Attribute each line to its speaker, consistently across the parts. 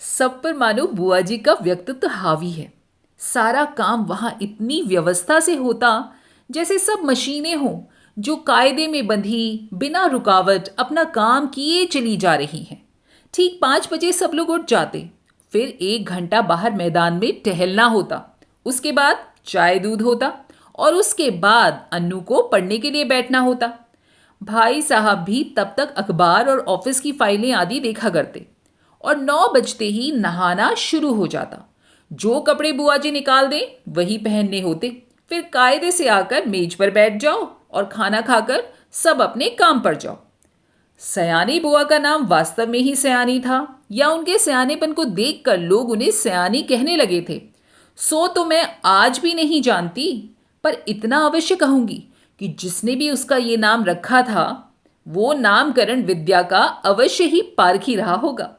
Speaker 1: सब पर मानो बुआ जी का व्यक्तित्व हावी है। सारा काम वहां इतनी व्यवस्था से होता जैसे सब मशीनें हों जो कायदे में बंधी बिना रुकावट अपना काम किए चली जा रही हैं। ठीक 5 बजे सब लोग उठ जाते। फिर 1 घंटा बाहर मैदान में टहलना होता। उसके बाद चाय दूध होता और उसके बाद अन्नू को पढ़ने के लिए बैठना होता। भाई साहब भी तब तक अखबार और ऑफिस की फाइलें आदि देखा करते और 9 बजते ही नहाना शुरू हो जाता। जो कपड़े बुआ जी निकाल दें वही पहनने होते। फिर कायदे से आकर मेज पर बैठ जाओ और खाना खाकर सब अपने काम पर जाओ। सयानी बुआ का नाम वास्तव में ही सयानी था या उनके सयानेपन को देखकर लोग उन्हें सयानी कहने लगे थे, सो तो मैं आज भी नहीं जानती। पर इतना अवश्य कहूंगी कि जिसने भी उसका ये नाम रखा था वो नामकरण विद्या का अवश्य ही पारखी रहा होगा।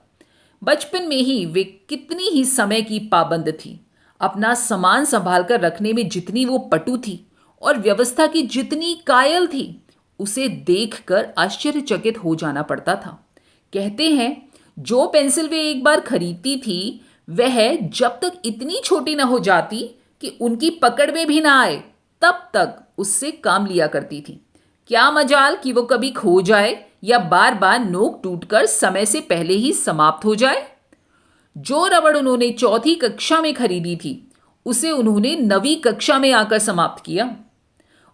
Speaker 1: बचपन में ही वे कितनी ही समय की पाबंद थी। अपना सामान संभाल कर रखने में जितनी वो पटु थी और व्यवस्था की जितनी कायल थी, उसे देखकर आश्चर्यचकित हो जाना पड़ता था। कहते हैं जो पेंसिल वे एक बार खरीदती थी वह जब तक इतनी छोटी न हो जाती कि उनकी पकड़ में भी ना आए तब तक उससे काम लिया करती थी। क्या मजाल कि वो कभी खो जाए या बार बार नोक टूटकर समय से पहले ही समाप्त हो जाए। जो रबड़ उन्होंने चौथी कक्षा में खरीदी थी उसे उन्होंने 9वीं कक्षा में आकर समाप्त किया।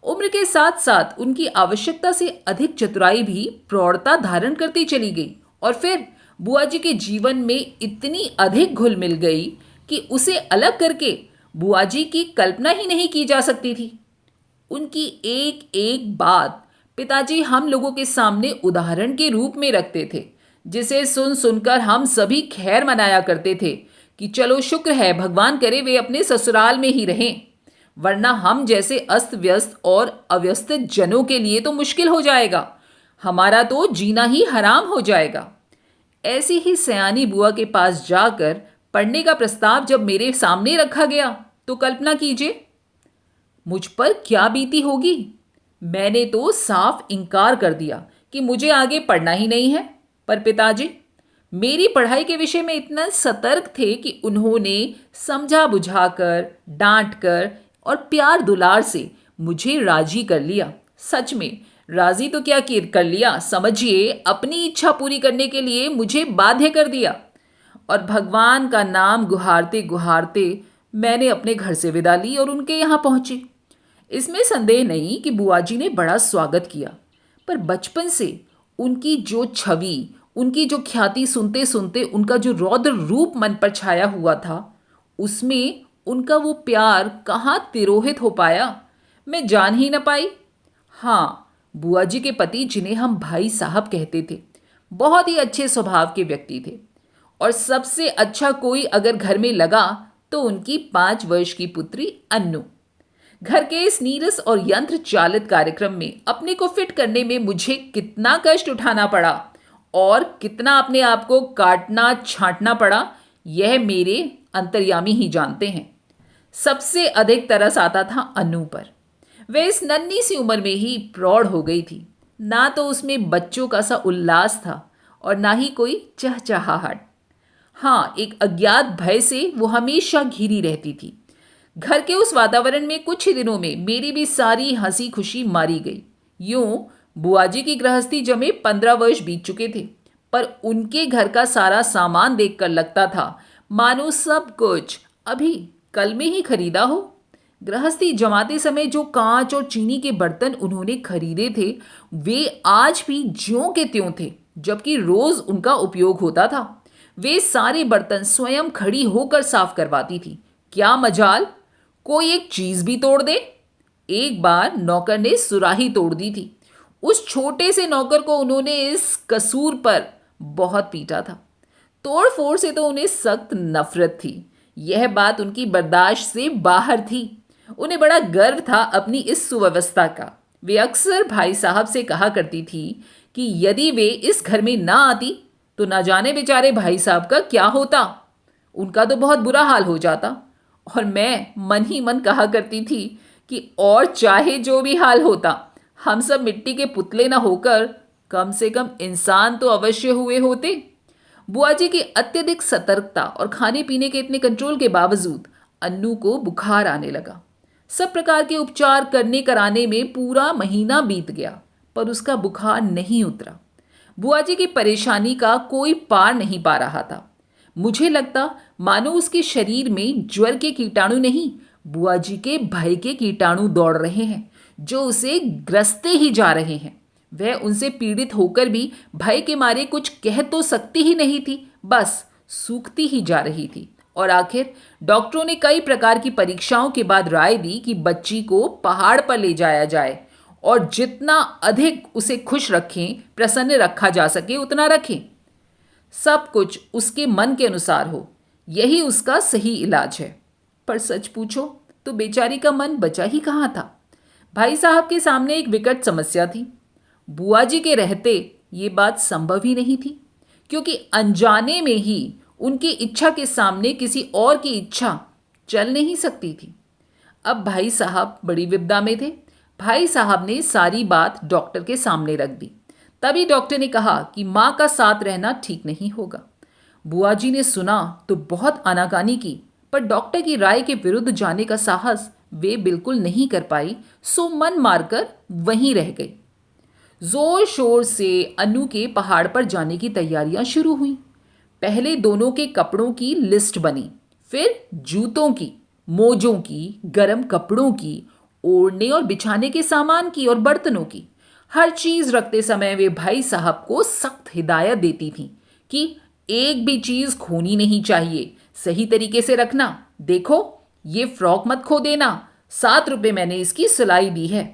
Speaker 1: उम्र के साथ साथ उनकी आवश्यकता से अधिक चतुराई भी प्रौढ़ता धारण करती चली गई और फिर बुआ जी के जीवन में इतनी अधिक घुल मिल गई कि उसे अलग करके बुआ जी की कल्पना ही नहीं की जा सकती थी। उनकी एक एक बात पिताजी हम लोगों के सामने उदाहरण के रूप में रखते थे, जिसे सुन सुनकर हम सभी खैर मनाया करते थे कि चलो शुक्र है, भगवान करे वे अपने ससुराल में ही रहें, वरना हम जैसे अस्त व्यस्त और अव्यवस्थित जनों के लिए तो मुश्किल हो जाएगा। हमारा तो जीना ही हराम हो जाएगा। ऐसी ही सयानी बुआ के पास जाकर पढ़ने का प्रस्ताव जब मेरे सामने रखा गया तो कल्पना कीजिए मुझ पर क्या बीती होगी। मैंने तो साफ इनकार कर दिया कि मुझे आगे पढ़ना ही नहीं है। पर पिताजी मेरी पढ़ाई के विषय में इतना सतर्क थे कि उन्होंने समझा बुझाकर, डांट कर और प्यार दुलार से मुझे राजी कर लिया। सच में राजी तो क्या कर लिया, समझिए अपनी इच्छा पूरी करने के लिए मुझे बाध्य कर दिया। और भगवान का नाम गुहारते गुहारते मैंने अपने घर से विदा ली और उनके यहाँ पहुंची। इसमें संदेह नहीं कि बुआ जी ने बड़ा स्वागत किया, पर बचपन से उनकी जो छवि, उनकी जो ख्याति सुनते सुनते उनका जो रौद्र रूप मन पर छाया हुआ था, उसमें उनका वो प्यार कहाँ तिरोहित हो पाया, मैं जान ही न पाई। हाँ, बुआ जी के पति, जिन्हें हम भाई साहब कहते थे, बहुत ही अच्छे स्वभाव के व्यक्ति थे और सबसे अच्छा कोई अगर घर में लगा तो उनकी 5 वर्ष की पुत्री अन्नू। घर के इस नीरस और यंत्र चालित कार्यक्रम में अपने को फिट करने में मुझे कितना कष्ट उठाना पड़ा और कितना अपने आप को काटना छांटना पड़ा, यह मेरे अंतर्यामी ही जानते हैं। सबसे अधिक तरस आता था अन्नू पर। वह इस नन्ही सी उम्र में ही प्रौढ़ हो गई थी। ना तो उसमें बच्चों का सा उल्लास था और ना ही कोई चहचहाहट। हाँ, एक अज्ञात भय से वो हमेशा घिरी रहती थी। घर के उस वातावरण में कुछ ही दिनों में मेरी भी सारी हंसी खुशी मारी गई। यूं बुआ जी की गृहस्थी जमे 15 वर्ष बीत चुके थे, पर उनके घर का सारा सामान देखकर लगता था मानो सब कुछ अभी कल में ही खरीदा हो। गृहस्थी जमाते समय जो कांच और चीनी के बर्तन उन्होंने खरीदे थे वे आज भी ज्यों के त्यों थे, जबकि रोज उनका उपयोग होता था। वे सारे बर्तन स्वयं खड़ी होकर साफ करवाती थी। क्या मजाल, कोई एक चीज भी तोड़ दे। एक बार नौकर ने सुराही तोड़ दी थी। उस छोटे से नौकर को उन्होंने इस कसूर पर बहुत पीटा था। तोड़ फोड़ से तो उन्हें सख्त नफरत थी। यह बात उनकी बर्दाश्त से बाहर थी। उन्हें बड़ा गर्व था अपनी इस सुव्यवस्था का। वे अक्सर भाई साहब से कहा करती थी कि यदि वे इस घर में ना आती तो ना जाने बेचारे भाई साहब का क्या होता, उनका तो बहुत बुरा हाल हो जाता। और मैं मन ही मन कहा करती थी कि और चाहे जो भी हाल होता, हम सब मिट्टी के पुतले न होकर कम से कम इंसान तो अवश्य हुए होते। बुआ जी की अत्यधिक सतर्कता और खाने पीने के इतने कंट्रोल के बावजूद अन्नू को बुखार आने लगा। सब प्रकार के उपचार करने कराने में पूरा महीना बीत गया, पर उसका बुखार नहीं उतरा। बुआ जी की परेशानी का कोई पार नहीं पा रहा था। मुझे लगता मानो उसके शरीर में ज्वर के कीटाणु नहीं, बुआ जी के भय के कीटाणु दौड़ रहे हैं, जो उसे ग्रसते ही जा रहे हैं। वह उनसे पीड़ित होकर भी भय के मारे कुछ कह तो सकती ही नहीं थी, बस सूखती ही जा रही थी। और आखिर डॉक्टरों ने कई प्रकार की परीक्षाओं के बाद राय दी कि बच्ची को पहाड़ पर ले जाया जाए और जितना अधिक उसे खुश रखें, प्रसन्न रखा जा सके उतना रखें। सब कुछ उसके मन के अनुसार हो, यही उसका सही इलाज है। पर सच पूछो तो बेचारी का मन बचा ही कहाँ था। भाई साहब के सामने एक विकट समस्या थी। बुआ जी के रहते ये बात संभव ही नहीं थी, क्योंकि अनजाने में ही उनकी इच्छा के सामने किसी और की इच्छा चल नहीं सकती थी। अब भाई साहब बड़ी विपदा में थे। भाई साहब ने सारी बात डॉक्टर के सामने रख दी। तभी डॉक्टर ने कहा कि माँ का साथ रहना ठीक नहीं होगा। बुआ जी ने सुना तो बहुत आनाकानी की, पर डॉक्टर की राय के विरुद्ध जाने का साहस वे बिल्कुल नहीं कर पाई, सो मन मारकर वहीं रह गई। जोर शोर से अनु के पहाड़ पर जाने की तैयारियां शुरू हुई। पहले दोनों के कपड़ों की लिस्ट बनी, फिर जूतों की, मोजों की, गरम कपड़ों की, ओढ़ने और बिछाने के सामान की और बर्तनों की। हर चीज रखते समय वे भाई साहब को सख्त हिदायत देती थीं कि एक भी चीज खोनी नहीं चाहिए, सही तरीके से रखना। देखो, ये फ्रॉक मत खो देना, 7 रुपए मैंने इसकी सिलाई दी है।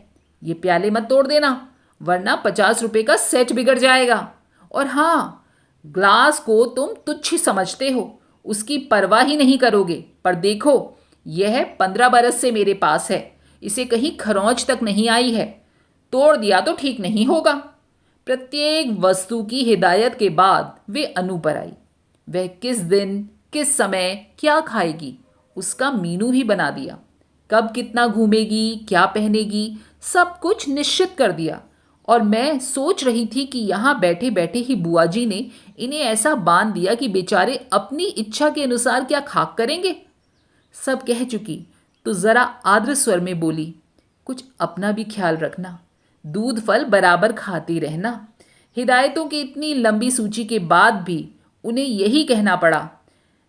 Speaker 1: ये प्याले मत तोड़ देना, वरना 50 रुपए का सेट बिगड़ जाएगा। और हाँ, ग्लास को तुम तुच्छ समझते हो, उसकी परवाह ही नहीं करोगे, पर देखो, यह 15 बरस से मेरे पास है, इसे कहीं खरोंच तक नहीं आई है, तोड़ दिया तो ठीक नहीं होगा। प्रत्येक वस्तु की हिदायत के बाद वे अनु पर आई। वह किस दिन, किस समय, क्या खाएगी, उसका मीनू ही बना दिया। कब कितना घूमेगी, क्या पहनेगी, सब कुछ निश्चित कर दिया। और मैं सोच रही थी कि यहाँ बैठे बैठे ही बुआ जी ने इन्हें ऐसा बांध दिया कि बेचारे अपनी इच्छा के अनुसार क्या खाक करेंगे। सब कह चुकी तो ज़रा आर्द्र स्वर में बोली, कुछ अपना भी ख्याल रखना, दूध फल बराबर खाती रहना। हिदायतों की इतनी लंबी सूची के बाद भी उन्हें यही कहना पड़ा,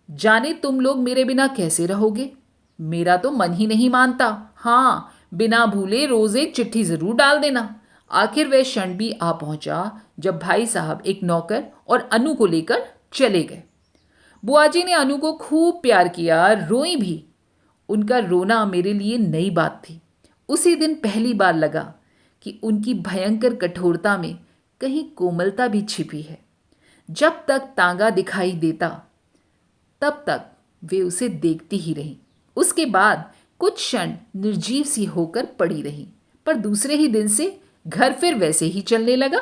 Speaker 1: जाने तुम लोग मेरे बिना कैसे रहोगे। मेरा तो मन ही नहीं मानता। हाँ, बिना भूले रोज़ एक चिट्ठी ज़रूर डाल देना। आखिर वह क्षण भी आ पहुंचा जब भाई साहब एक नौकर और अनु को लेकर चले गए। बुआ जी ने अनु को खूब प्यार किया, रोई भी। उनका रोना मेरे लिए नई बात थी। उसी दिन पहली बार लगा कि उनकी भयंकर कठोरता में कहीं कोमलता भी छिपी है। जब तक तांगा दिखाई देता तब तक वे उसे देखती ही रहीं। उसके बाद कुछ क्षण निर्जीव सी होकर पड़ी रही, पर दूसरे ही दिन से घर फिर वैसे ही चलने लगा।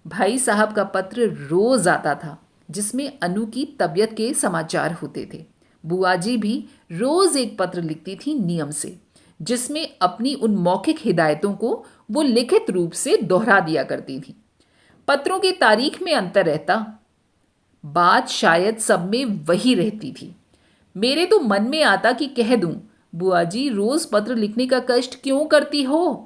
Speaker 1: भाई साहब का पत्र रोज आता था, जिसमें अनु की तबीयत के समाचार होते थे। बुआ जी भी रोज एक पत्र लिखती थी नियम से, जिसमें अपनी उन मौखिक हिदायतों को वो लिखित रूप से दोहरा दिया करती थी। पत्रों की तारीख में अंतर रहता, बात शायद सब में वही रहती थी। मेरे तो मन में आता कि कह दूं, बुआ जी रोज पत्र लिखने का कष्ट क्यों करती हो।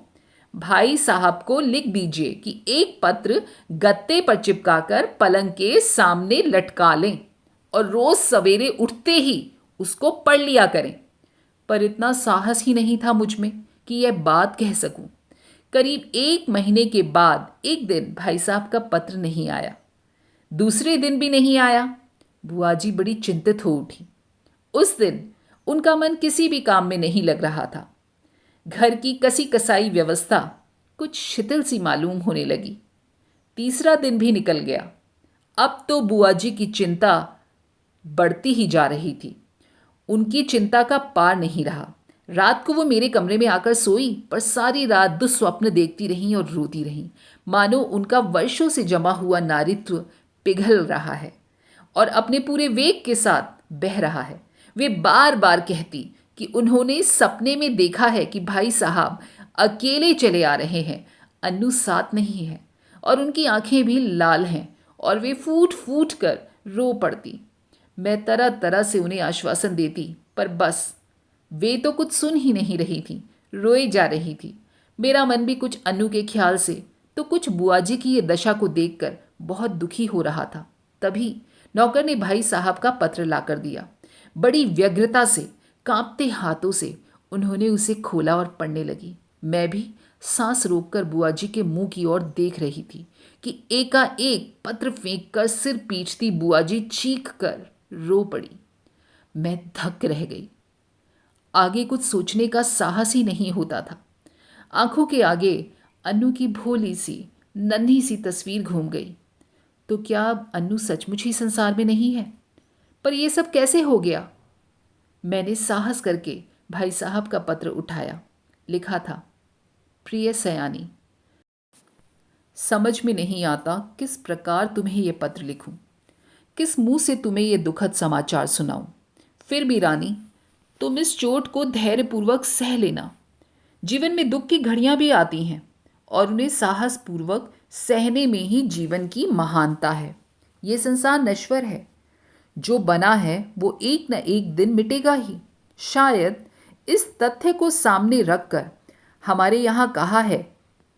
Speaker 1: भाई साहब को लिख दीजिए कि एक पत्र गत्ते पर चिपकाकर पलंग के सामने लटका लें और रोज सवेरे उठते ही उसको पढ़ लिया करें। पर इतना साहस ही नहीं था मुझ में कि यह बात कह सकूं। करीब 1 महीने के बाद एक दिन भाई साहब का पत्र नहीं आया। दूसरे दिन भी नहीं आया। बुआ जी बड़ी चिंतित हो उठी। उस दिन उनका मन किसी भी काम में नहीं लग रहा था। घर की कसी कसाई व्यवस्था कुछ शिथिल सी मालूम होने लगी। तीसरा दिन भी निकल गया। अब तो बुआ जी की चिंता बढ़ती ही जा रही थी। उनकी चिंता का पार नहीं रहा। रात को वो मेरे कमरे में आकर सोई, पर सारी रात दुस्वप्न देखती रहीं और रोती रहीं, मानो उनका वर्षों से जमा हुआ नारीत्व पिघल रहा है और अपने पूरे वेग के साथ बह रहा है। वे बार बार कहती कि उन्होंने सपने में देखा है कि भाई साहब अकेले चले आ रहे हैं, अनु साथ नहीं है, और उनकी आंखें भी लाल हैं और वे फूट फूट कर रो पड़ती। मैं तरह तरह से उन्हें आश्वासन देती, पर बस वे तो कुछ सुन ही नहीं रही थी, रोए जा रही थी। मेरा मन भी कुछ अन्नू के ख्याल से तो कुछ बुआ जी की ये दशा को देखकर बहुत दुखी हो रहा था। तभी नौकर ने भाई साहब का पत्र लाकर दिया। बड़ी व्यग्रता से, कांपते हाथों से उन्होंने उसे खोला और पढ़ने लगी। मैं भी सांस रोककर बुआ जी के मुंह की ओर देख रही थी कि एकाएक पत्र फेंककर सिर पीटती बुआ जी चीख कर रो पड़ी। मैं धक्क रह गई। आगे कुछ सोचने का साहस ही नहीं होता था। आंखों के आगे अन्नू की भोली सी नन्ही सी तस्वीर घूम गई। तो क्या अब अन्नू सचमुच ही संसार में नहीं है? पर यह सब कैसे हो गया? मैंने साहस करके भाई साहब का पत्र उठाया। लिखा था, प्रिय सयानी, समझ में नहीं आता किस प्रकार तुम्हें यह पत्र लिखूं, किस मुंह से तुम्हें यह दुखद समाचार सुनाऊं। फिर भी रानी, तुम इस चोट को धैर्यपूर्वक सह लेना। जीवन में दुख की घड़ियां भी आती हैं और उन्हें साहसपूर्वक सहने में ही जीवन की महानता है। ये संसार नश्वर है। जो बना है वो एक न एक दिन मिटेगा ही। शायद इस तथ्य को सामने रखकर हमारे यहाँ कहा है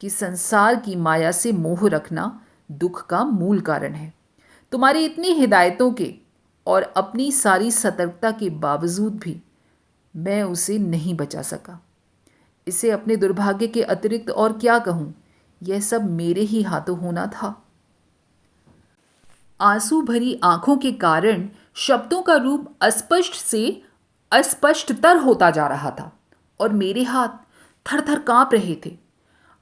Speaker 1: कि संसार की माया से मोह रखना दुख का मूल कारण है। तुम्हारी इतनी हिदायतों के और अपनी सारी सतर्कता के बावजूद भी मैं उसे नहीं बचा सका। इसे अपने दुर्भाग्य के अतिरिक्त और क्या कहूँ, यह सब मेरे ही हाथों होना था। आंसू भरी आंखों के कारण शब्दों का रूप अस्पष्ट से अस्पष्टतर होता जा रहा था और मेरे हाथ थर थर कांप रहे थे।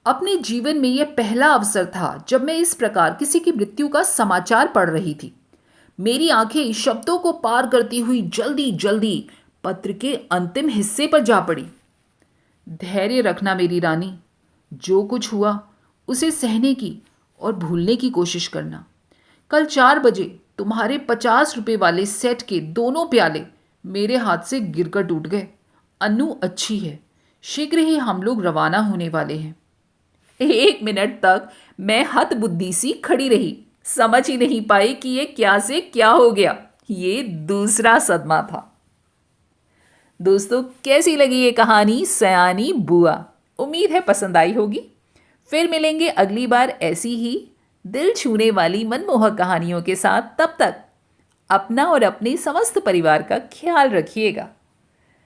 Speaker 1: अपने जीवन में यह पहला अवसर था जब मैं इस प्रकार किसी की मृत्यु का समाचार पढ़ रही थी। मेरी आंखें शब्दों को पार करती हुई जल्दी जल्दी पत्र के अंतिम हिस्से पर जा पड़ी। धैर्य रखना मेरी रानी, जो कुछ हुआ उसे सहने की और भूलने की कोशिश करना। कल 4 बजे तुम्हारे 50 रुपए वाले सेट के दोनों प्याले मेरे हाथ से गिरकर टूट गए। अन्नू अच्छी है, शीघ्र ही हम लोग रवाना होने वाले हैं। 1 मिनट तक मैं हतबुद्धि सी खड़ी रही, समझ ही नहीं पाई कि ये क्या से क्या हो गया। ये दूसरा सदमा था। दोस्तों, कैसी लगी ये कहानी सयानी बुआ? उम्मीद है पसंद आई होगी। फिर मिलेंगे अगली बार ऐसी ही दिल छूने वाली मनमोहक कहानियों के साथ। तब तक अपना और अपने समस्त परिवार का ख्याल रखिएगा।